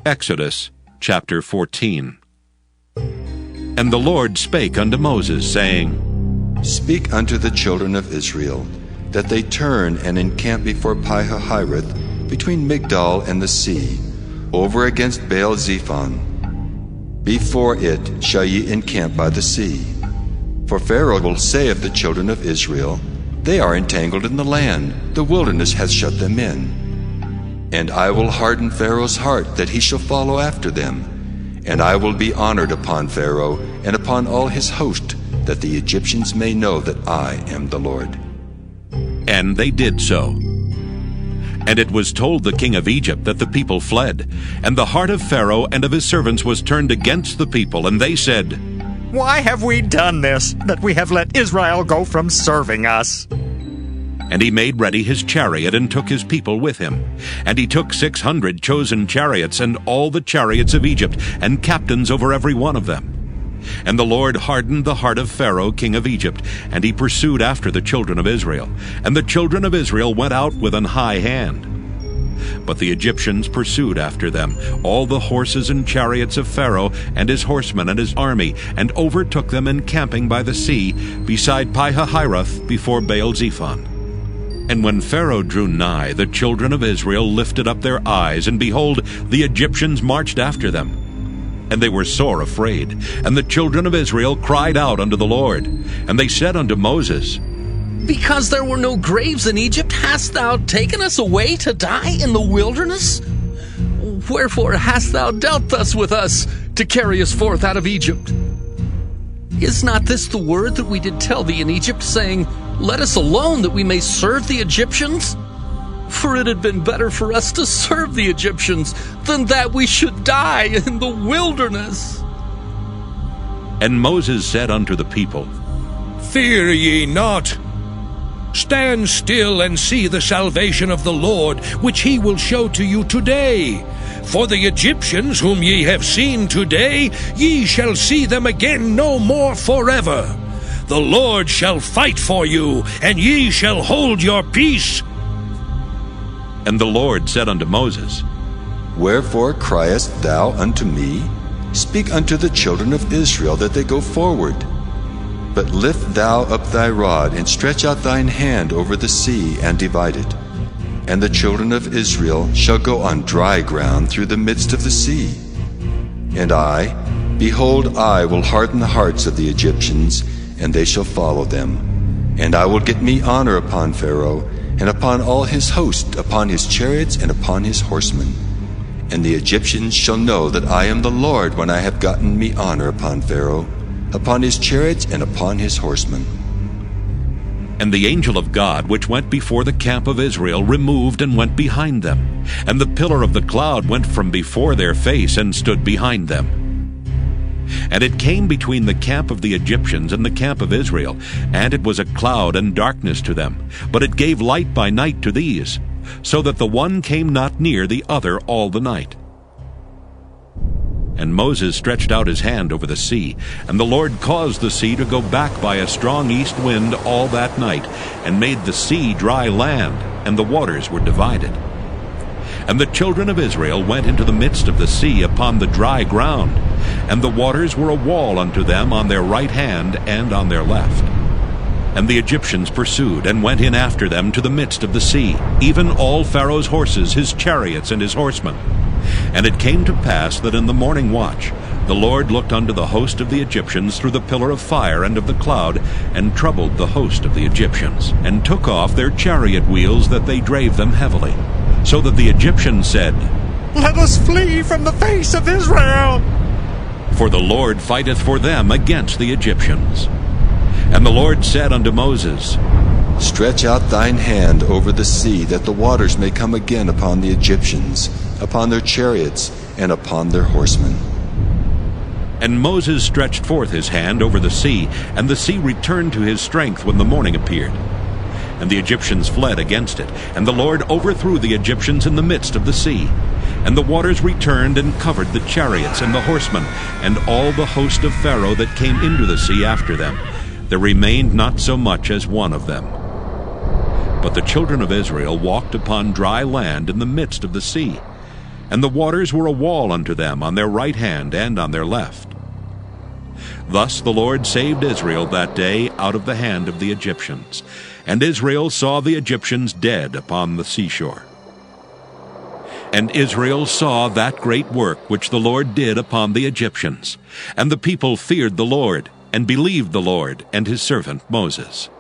Exodus chapter 14. And the Lord spake unto Moses, saying, Speak unto the children of Israel, that they turn and encamp before Pi-hahiroth, between Migdol and the sea, over against Baal-zephon. Before it shall ye encamp by the sea. For Pharaoh will say of the children of Israel, They are entangled in the land, the wilderness hath shut them in. And I will harden Pharaoh's heart, that he shall follow after them. And I will be honored upon Pharaoh, and upon all his host, that the Egyptians may know that I am the Lord. And they did so. And it was told the king of Egypt that the people fled. And the heart of Pharaoh and of his servants was turned against the people, and they said, Why have we done this, that we have let Israel go from serving us? And he made ready his chariot, and took his people with him. And he took 600 chosen chariots, and all the chariots of Egypt, and captains over every one of them. And the Lord hardened the heart of Pharaoh king of Egypt, and he pursued after the children of Israel. And the children of Israel went out with an high hand. But the Egyptians pursued after them, all the horses and chariots of Pharaoh, and his horsemen and his army, and overtook them encamping by the sea, beside Pi-hahiroth, before Baal-zephon. And when Pharaoh drew nigh, the children of Israel lifted up their eyes, and behold, the Egyptians marched after them. And they were sore afraid. And the children of Israel cried out unto the Lord. And they said unto Moses, Because there were no graves in Egypt, hast thou taken us away to die in the wilderness? Wherefore hast thou dealt thus with us, to carry us forth out of Egypt? Is not this the word that we did tell thee in Egypt, saying, Let us alone, that we may serve the Egyptians? For it had been better for us to serve the Egyptians, than that we should die in the wilderness. And Moses said unto the people, Fear ye not. Stand still and see the salvation of the Lord, which he will show to you today. For the Egyptians whom ye have seen today, ye shall see them again no more forever. The Lord shall fight for you, and ye shall hold your peace. And the Lord said unto Moses, Wherefore criest thou unto me? Speak unto the children of Israel, that they go forward. But lift thou up thy rod, and stretch out thine hand over the sea, and divide it. And the children of Israel shall go on dry ground through the midst of the sea. And I, behold, I will harden the hearts of the Egyptians, and they shall follow them. And I will get me honor upon Pharaoh, and upon all his host, upon his chariots, and upon his horsemen. And the Egyptians shall know that I am the Lord, when I have gotten me honor upon Pharaoh, upon his chariots, and upon his horsemen. And the angel of God, which went before the camp of Israel, removed and went behind them. And the pillar of the cloud went from before their face, and stood behind them. And it came between the camp of the Egyptians and the camp of Israel, and it was a cloud and darkness to them, but it gave light by night to these, so that the one came not near the other all the night. And Moses stretched out his hand over the sea, and the Lord caused the sea to go back by a strong east wind all that night, and made the sea dry land, and the waters were divided. And the children of Israel went into the midst of the sea upon the dry ground, and the waters were a wall unto them on their right hand and on their left. And the Egyptians pursued, and went in after them to the midst of the sea, even all Pharaoh's horses, his chariots, and his horsemen. And it came to pass that in the morning watch the Lord looked unto the host of the Egyptians through the pillar of fire and of the cloud, and troubled the host of the Egyptians, and took off their chariot wheels, that they drave them heavily. So that the Egyptians said, Let us flee from the face of Israel. For the Lord fighteth for them against the Egyptians. And the Lord said unto Moses, Stretch out thine hand over the sea, that the waters may come again upon the Egyptians, upon their chariots, and upon their horsemen. And Moses stretched forth his hand over the sea, and the sea returned to his strength when the morning appeared. And the Egyptians fled against it, and the Lord overthrew the Egyptians in the midst of the sea. And the waters returned and covered the chariots and the horsemen, and all the host of Pharaoh that came into the sea after them. There remained not so much as one of them. But the children of Israel walked upon dry land in the midst of the sea. and the waters were a wall unto them on their right hand and on their left. Thus the Lord saved Israel that day out of the hand of the Egyptians, and Israel saw the Egyptians dead upon the seashore. And Israel saw that great work which the Lord did upon the Egyptians, and the people feared the Lord, and believed the Lord and his servant Moses.